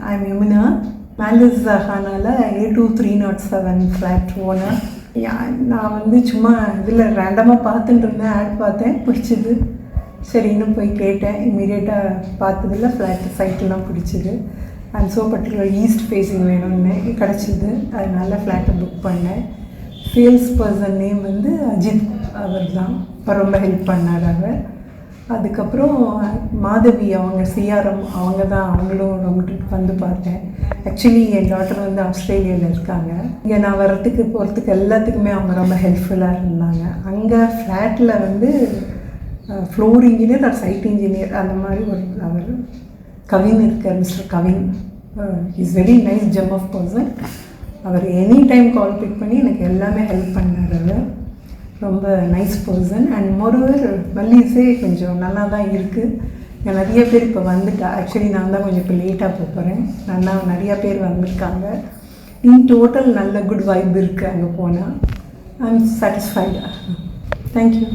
I'm Yamuna. Maldives Zahanaல A2307 flat owner. நான் வந்து சும்மா இதில் ரேண்டமாக பார்த்துட்டு இருந்தேன், ஆட் பார்த்தேன், பிடிச்சிது. சரி இன்னும் போய் கேட்டேன். இம்மீடியட்டாக பார்த்ததில் ஃப்ளாட் சைட்டெலாம் பிடிச்சிது. And so particular east facing வேணும்னு கிடச்சிது. அதனால ஃப்ளாட்டை புக் பண்ணேன். சேல்ஸ் பர்சன் நேம் வந்து அஜித். அவர் தான் ரொம்ப ஹெல்ப் பண்ணார் அவர். அதுக்கப்புறம் மாதவி அவங்க சிஆர்எம் அவங்க தான், அவங்களும் ரொம்ப வந்து பார்த்தேன். ஆக்சுவலி என் டாட்டர் வந்து ஆஸ்திரேலியாவில் இருக்காங்க. இங்கே நான் வர்றதுக்கு போகிறதுக்கு எல்லாத்துக்குமே அவங்க ரொம்ப ஹெல்ப்ஃபுல்லாக இருந்தாங்க. அங்கே ஃப்ளாட்டில் வந்து floor engineer or site engineer அந்த மாதிரி ஒரு அவர் கவின் இருக்கார், mister Kavin. Is very nice gem of person. அவர் எனி டைம் கால் பிக் பண்ணி எனக்கு எல்லாமே ஹெல்ப் பண்ணார். அவர் ரொம்ப நைஸ் பர்சன். அண்ட் மோரோவர் மல்லிஸே கொஞ்சம் நல்லா தான் இருக்குது. நிறைய பேர் இப்போ வந்துட்டா. ஆக்சுவலி நான் தான் கொஞ்சம் இப்போ லேட்டாக போகிறேன். நல்லா நிறையா பேர் வந்திருக்காங்க. இன் டோட்டல் நல்ல குட் வைப் இருக்குது. அங்கே போனால் ஐ எம் சாட்டிஸ்ஃபைடு. தேங்க்யூ.